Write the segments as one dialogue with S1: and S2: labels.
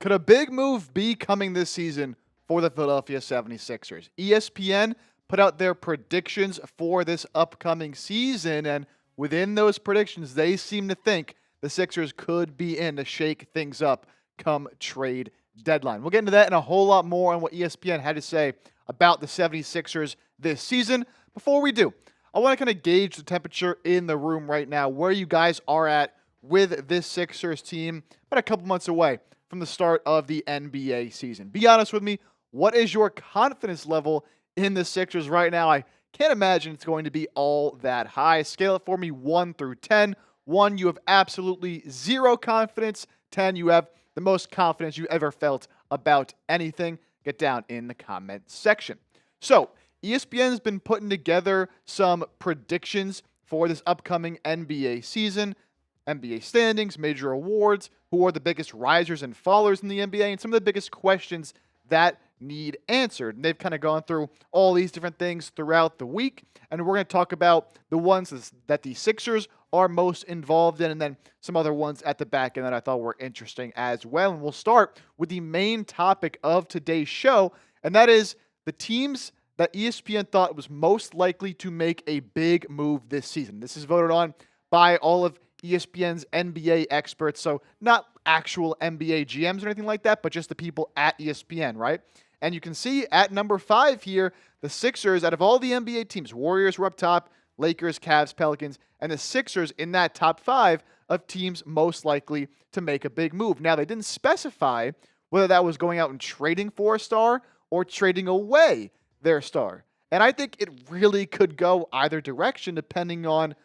S1: Could a big move be coming this season for the Philadelphia 76ers? ESPN put out their predictions for this upcoming season, and within those predictions, they seem to think the Sixers could be in to shake things up come trade deadline. We'll get into that and a whole lot more on what ESPN had to say about the 76ers this season. Before we do, I want to kind of gauge the temperature in the room right now, where you guys are at with this Sixers team, about a couple months away from the start of the NBA season. Be honest with me, what is your confidence level in the Sixers right now? I can't imagine it's going to be all that high. Scale it for me 1 through 10. 1, you have absolutely zero confidence. 10, you have the most confidence you ever felt about anything. Get down in the comment section. So, ESPN's been putting together some predictions for this upcoming NBA season, NBA standings, major awards, who are the biggest risers and fallers in the NBA, and some of the biggest questions that need answered. And they've kind of gone through all these different things throughout the week, and we're going to talk about the ones that the Sixers are most involved in, and then some other ones at the back end that I thought were interesting as well. And we'll start with the main topic of today's show, and that is the teams that ESPN thought was most likely to make a big move this season. This is voted on by all of ESPN's NBA experts, so not actual NBA GMs or anything like that, but just the people at ESPN, right? And you can see at number 5 here, the Sixers, out of all the NBA teams, Warriors were up top, Lakers, Cavs, Pelicans, and the Sixers in that top 5 of teams most likely to make a big move. Now, they didn't specify whether that was going out and trading for a star or trading away their star. And I think it really could go either direction depending on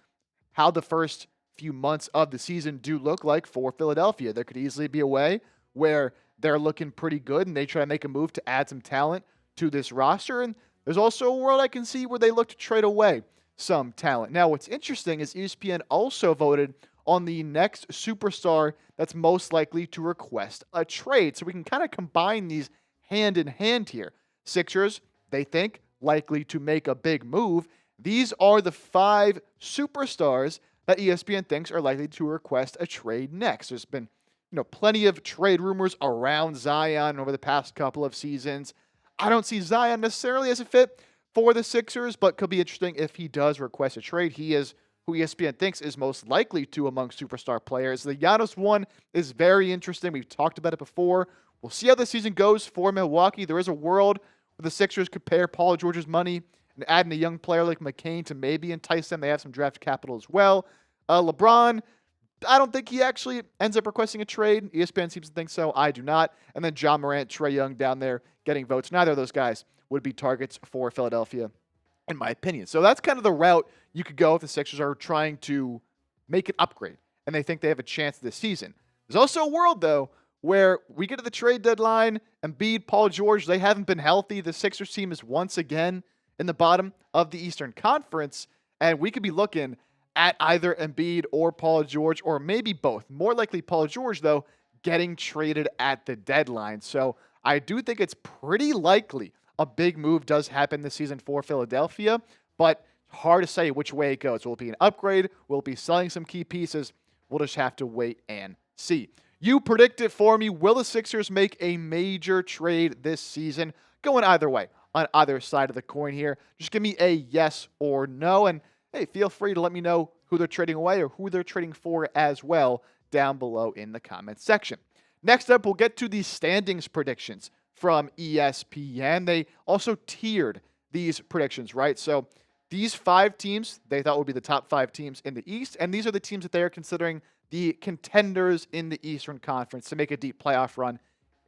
S1: how the first few months of the season do look like for Philadelphia. There could easily be a way where they're looking pretty good and they try to make a move to add some talent to this roster. And there's also a world I can see where they look to trade away some talent. Now, what's interesting is ESPN also voted on the next superstar that's most likely to request a trade. So we can kind of combine these hand in hand here. Sixers, they think, likely to make a big move. These are the 5 superstars that ESPN thinks are likely to request a trade next. There's been, plenty of trade rumors around Zion over the past couple of seasons. I don't see Zion necessarily as a fit for the Sixers, but could be interesting if he does request a trade. He is who ESPN thinks is most likely to among superstar players. The Giannis one is very interesting. We've talked about it before. We'll see how the season goes for Milwaukee. There is a world where the Sixers could pair Paul George's money and add in a young player like McCain to maybe entice them. They have some draft capital as well. LeBron, I don't think he actually ends up requesting a trade. ESPN seems to think so. I do not. And then John Morant, Trae Young down there getting votes. Neither of those guys would be targets for Philadelphia, in my opinion. So that's kind of the route you could go if the Sixers are trying to make an upgrade and they think they have a chance this season. There's also a world, though, where we get to the trade deadline, Embiid, Paul George, they haven't been healthy. The Sixers team is once again in the bottom of the Eastern Conference, and we could be looking at either Embiid or Paul George, or maybe both. More likely Paul George, though, getting traded at the deadline. So I do think it's pretty likely a big move does happen this season for Philadelphia, but hard to say which way it goes. Will it be an upgrade? Will it be selling some key pieces? We'll just have to wait and see. You predict it for me. Will the Sixers make a major trade this season? Going either way, on either side of the coin here. Just give me a yes or no. And hey, feel free to let me know who they're trading away or who they're trading for as well down below in the comments section. Next up, we'll get to the standings predictions from ESPN. They also tiered these predictions, right? So these 5 teams, they thought would be the top 5 teams in the East, and these are the teams that they are considering the contenders in the Eastern Conference to make a deep playoff run.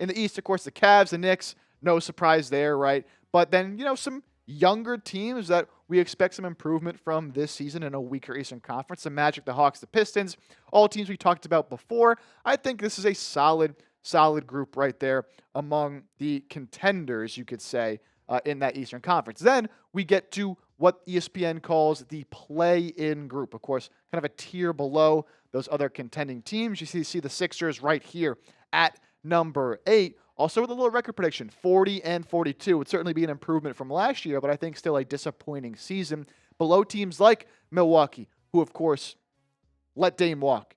S1: In the East, of course, the Cavs, the Knicks, no surprise there, right? But then, some younger teams that we expect some improvement from this season in a weaker Eastern Conference. The Magic, the Hawks, the Pistons, all teams we talked about before. I think this is a solid group right there among the contenders, you could say, in that Eastern Conference. Then we get to what ESPN calls the play-in group. Of course, kind of a tier below those other contending teams. You see the Sixers right here at number 8. Also with a little record prediction, 40-42 would certainly be an improvement from last year, but I think still a disappointing season. Below teams like Milwaukee, who of course let Dame walk.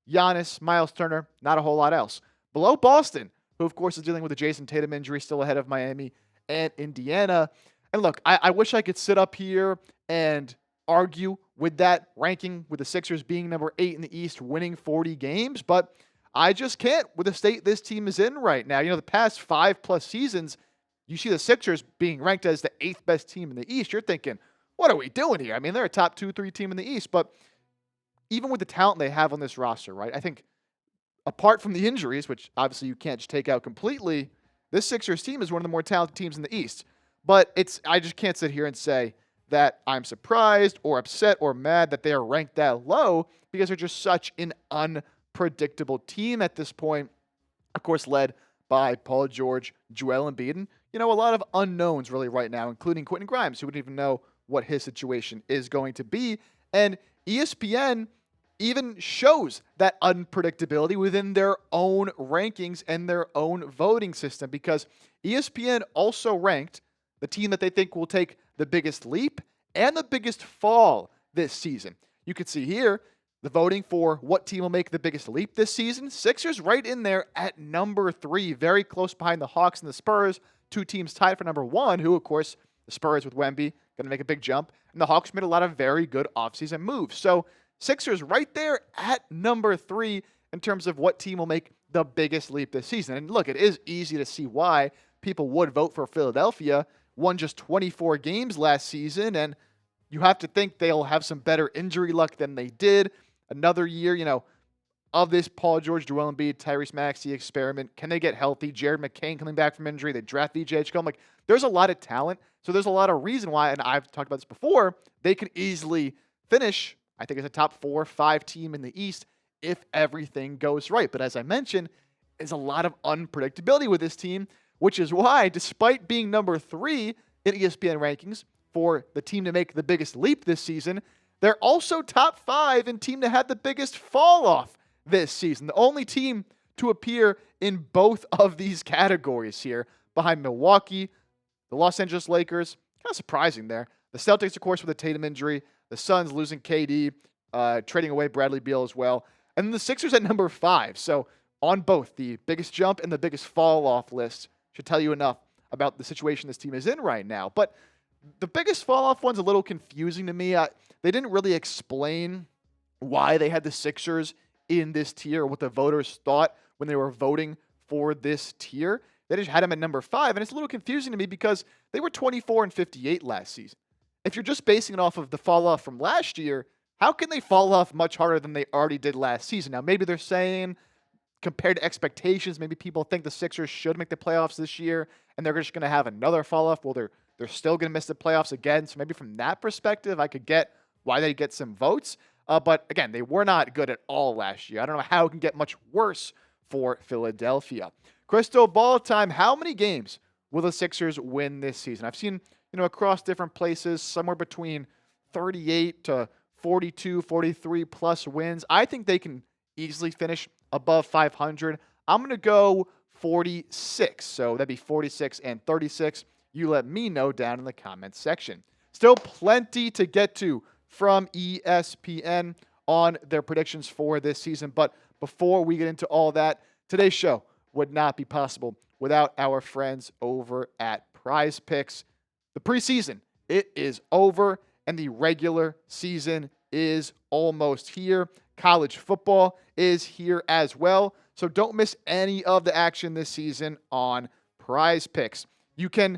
S1: Giannis, Miles Turner, not a whole lot else. Below Boston, who, of course, is dealing with a Jason Tatum injury, still ahead of Miami and Indiana. And look, I wish I could sit up here and argue with that ranking, with the Sixers being number 8 in the East, winning 40 games, but I just can't with the state this team is in right now. The past 5+ seasons, you see the Sixers being ranked as the 8th best team in the East. You're thinking, what are we doing here? I mean, they're a top 2-3 team in the East, but even with the talent they have on this roster, right? I think apart from the injuries, which obviously you can't just take out completely, this Sixers team is one of the more talented teams in the East. But I just can't sit here and say that I'm surprised or upset or mad that they are ranked that low, because they're just such an unpredictable team at this point. Of course, led by Paul George, Joel Embiid, and a lot of unknowns really right now, including Quentin Grimes, who wouldn't even know what his situation is going to be. And ESPN even shows that unpredictability within their own rankings and their own voting system, because ESPN also ranked the team that they think will take the biggest leap and the biggest fall this season. You can see here the voting for what team will make the biggest leap this season. Sixers right in there at number 3, very close behind the Hawks and the Spurs, 2 teams tied for number 1, who, of course, the Spurs with Wemby going to make a big jump, and the Hawks made a lot of very good offseason moves. So Sixers right there at number 3 in terms of what team will make the biggest leap this season. And look, it is easy to see why people would vote for Philadelphia. Won just 24 games last season, and you have to think they'll have some better injury luck than they did. Another year, of this Paul George, Joel Embiid, Tyrese Maxey experiment. Can they get healthy? Jared McCain coming back from injury. They draft VJ Edgecombe. There's a lot of talent. So there's a lot of reason why, and I've talked about this before, they could easily finish, I think, as a top 4 or 5 team in the East if everything goes right. But as I mentioned, there's a lot of unpredictability with this team, which is why, despite being number 3 in ESPN rankings for the team to make the biggest leap this season, they're also top 5 in team to have the biggest fall off this season. The only team to appear in both of these categories here, behind Milwaukee, the Los Angeles Lakers, kind of surprising there. The Celtics, of course, with a Tatum injury. The Suns losing KD, trading away Bradley Beal as well. And the Sixers at number 5. So on both the biggest jump and the biggest fall off list should tell you enough about the situation this team is in right now. But the biggest fall off one's a little confusing to me. They didn't really explain why they had the Sixers in this tier, or what the voters thought when they were voting for this tier. They just had them at number 5, and it's a little confusing to me because they were 24-58 last season. If you're just basing it off of the fall off from last year, how can they fall off much harder than they already did last season? Now, maybe they're saying, compared to expectations, maybe people think the Sixers should make the playoffs this year, and they're just going to have another fall off. Well, they're still going to miss the playoffs again. So maybe from that perspective, I could get why they get some votes. But again, they were not good at all last year. I don't know how it can get much worse for Philadelphia. Crystal ball time. How many games will the Sixers win this season? I've seen, across different places, somewhere between 38 to 42, 43 plus wins. I think they can easily finish above 500. I'm going to go 46. So that'd be 46 and 36. You let me know down in the comments section. Still plenty to get to from ESPN on their predictions for this season. But before we get into all that, today's show would not be possible without our friends over at PrizePicks. The preseason, it is over, and the regular season is almost here. College football is here as well. So don't miss any of the action this season on PrizePicks. You can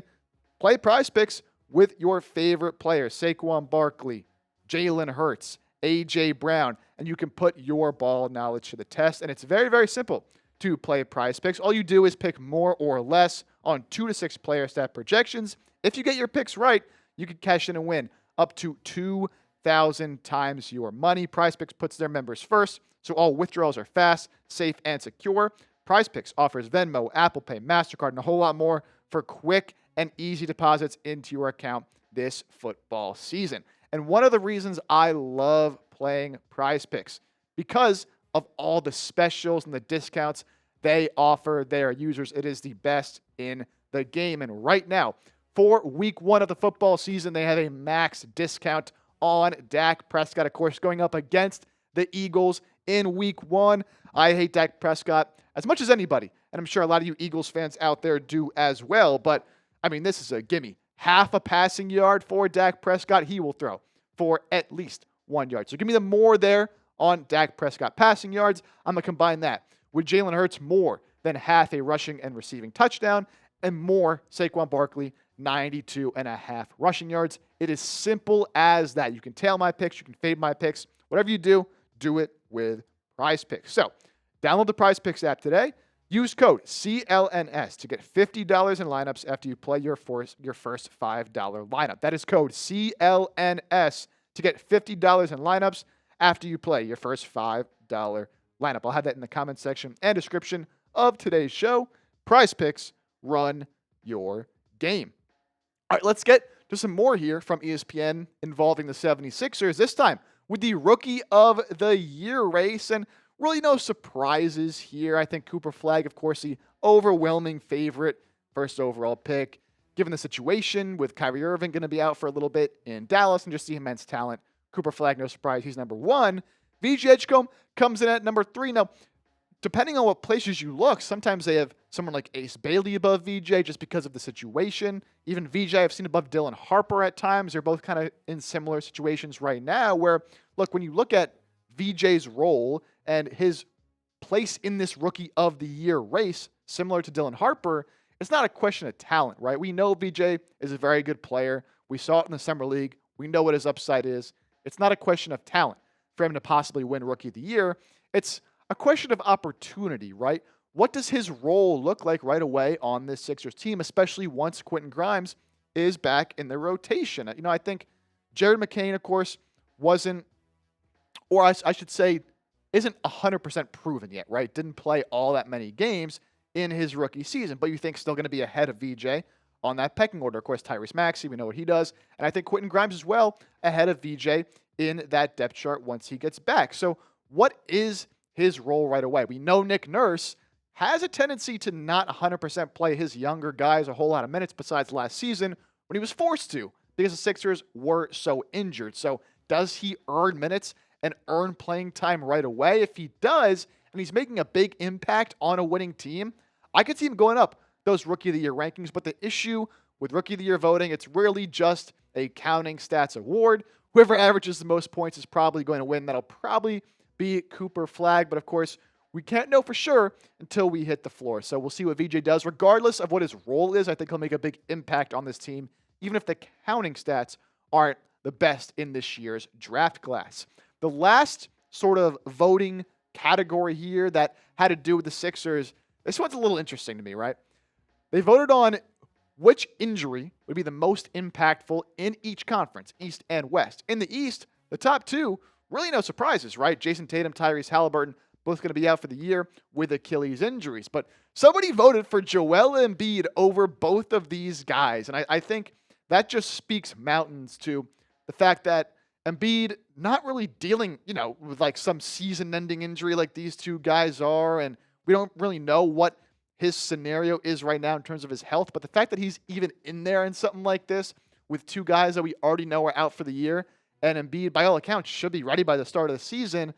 S1: play PrizePicks with your favorite players, Saquon Barkley, Jalen Hurts, A.J. Brown, and you can put your ball knowledge to the test. And it's very, very simple to play PrizePicks. All you do is pick more or less on 2 to 6 player stat projections. If you get your picks right, you can cash in and win up to 2,000 times your money. PrizePicks puts their members first, so all withdrawals are fast, safe, and secure. PrizePicks offers Venmo, Apple Pay, MasterCard, and a whole lot more for quick and easy deposits into your account this football season. And one of the reasons I love playing PrizePicks, because of all the specials and the discounts they offer their users. It is the best in the game. And right now, for week 1 of the football season, they have a max discount on Dak Prescott, of course, going up against the Eagles in week 1. I hate Dak Prescott as much as anybody and I'm sure a lot of you Eagles fans out there do as well. But, I mean, this is a gimme. Half a passing yard for Dak Prescott, he will throw for at least 1 yard. So give me the more there on Dak Prescott passing yards. I'm going to combine that with Jalen Hurts more than half a rushing and receiving touchdown, and more Saquon Barkley, 92.5 rushing yards. It is simple as that. You can tail my picks. You can fade my picks. Whatever you do it with PrizePicks. So download the PrizePicks app today. Use code CLNS to get $50 in lineups after you play your first $5 lineup. That is code CLNS to get $50 in lineups after you play your first $5 lineup. I'll have that in the comment section and description of today's show. PrizePicks, run your game. All right, let's get to some more here from ESPN involving the 76ers, this time with the Rookie of the Year race, and really no surprises here. I think Cooper Flagg, of course, the overwhelming favorite, first overall pick. Given the situation with Kyrie Irving going to be out for a little bit in Dallas and just the immense talent, Cooper Flagg, no surprise, he's number 1. VJ Edgecombe comes in at number 3. Now, depending on what places you look, sometimes they have someone like Ace Bailey above VJ just because of the situation. Even VJ I've seen above Dylan Harper at times. They're both kind of in similar situations right now where, look, when you look at VJ's role and his place in this Rookie of the Year race, similar to Dylan Harper, it's not a question of talent, right? We know VJ is a very good player. We saw it in the Summer League. We know what his upside is. It's not a question of talent for him to possibly win Rookie of the Year. It's a question of opportunity, right? What does his role look like right away on this Sixers team, especially once Quentin Grimes is back in the rotation? You know, I think Jared McCain, of course, wasn't, or I should say, isn't 100% proven yet, right? Didn't play all that many games in his rookie season, but you think still going to be ahead of VJ on that pecking order. Of course, Tyrese Maxey, we know what he does. And I think Quentin Grimes as well ahead of VJ in that depth chart once he gets back. So what is his role right away? We know Nick Nurse has a tendency to not 100% play his younger guys a whole lot of minutes besides last season when he was forced to because the Sixers were so injured. So does he earn minutes and earn playing time right away? If he does, and he's making a big impact on a winning team, I could see him going up those Rookie of the Year rankings. But the issue with Rookie of the Year voting, it's really just a counting stats award. Whoever averages the most points is probably going to win. That'll probably be Cooper Flagg. But of course, we can't know for sure until we hit the floor. So we'll see what VJ does. Regardless of what his role is, I think he'll make a big impact on this team, even if the counting stats aren't the best in this year's draft class. The last sort of voting category here that had to do with the Sixers, this one's a little interesting to me, right? They voted on which injury would be the most impactful in each conference, East and West. In the East, the top two, really no surprises, right? Jason Tatum, Tyrese Halliburton, both going to be out for the year with Achilles injuries. But somebody voted for Joel Embiid over both of these guys. And I think that just speaks mountains to the fact that Embiid not really dealing, with like some season-ending injury like these two guys are, and we don't really know what his scenario is right now in terms of his health, but the fact that he's even in there in something like this with two guys that we already know are out for the year, and Embiid, by all accounts, should be ready by the start of the season,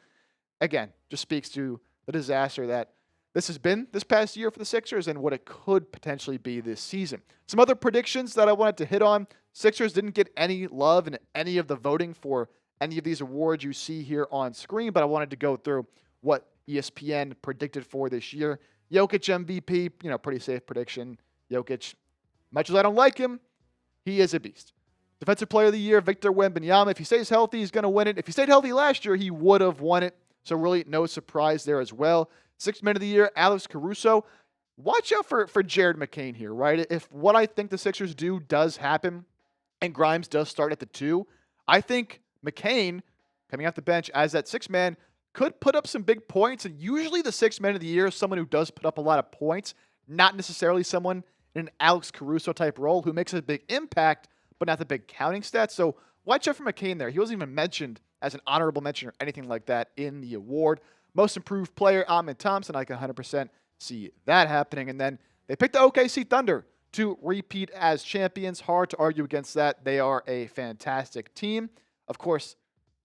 S1: again, just speaks to the disaster that this has been this past year for the Sixers and what it could potentially be this season. Some other predictions that I wanted to hit on. Sixers didn't get any love in any of the voting for any of these awards you see here on screen, but I wanted to go through what ESPN predicted for this year. Jokic MVP, pretty safe prediction. Jokic, much as I don't like him, he is a beast. Defensive Player of the Year, Victor Wembanyama. If he stays healthy, he's going to win it. If he stayed healthy last year, he would have won it. So really no surprise there as well. Sixth Man of the Year, Alex Caruso. Watch out for Jared McCain here, right? If what I think the Sixers do does happen and Grimes does start at the 2, I think McCain, coming off the bench as that sixth man, could put up some big points. And usually the Sixth Man of the Year is someone who does put up a lot of points, not necessarily someone in an Alex Caruso type role who makes a big impact, but not the big counting stats. So watch out for McCain there. He wasn't even mentioned as an honorable mention or anything like that in the award. Most improved player, Ahmed Thompson. I can 100% see that happening. And then they picked the OKC Thunder to repeat as champions. Hard to argue against that. They are a fantastic team. Of course,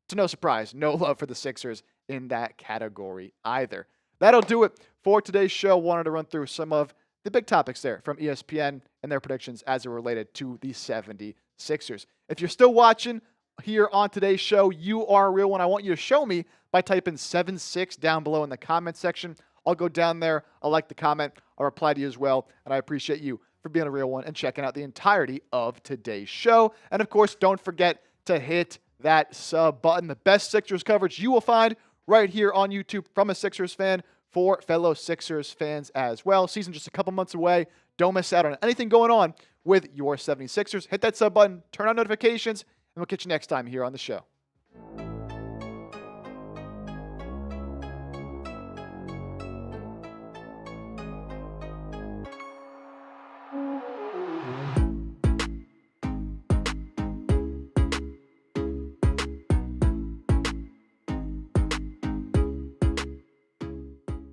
S1: to no surprise, no love for the Sixers in that category either. that'll do it for today's show. Wanted to run through some of the big topics there from ESPN and their predictions as it related to the 76ers. If you're still watching here on today's show, you are a real one. I want you to show me by typing 76 down below in the comment section. I'll go down there. I'll like the comment. I'll reply to you as well. And I appreciate you for being a real one and checking out the entirety of today's show. And of course, don't forget to hit that sub button. The best Sixers coverage you will find right here on YouTube from a Sixers fan for fellow Sixers fans as well. Season just a couple months away. Don't miss out on anything going on with your 76ers. Hit that sub button, turn on notifications, and we'll catch you next time here on the show.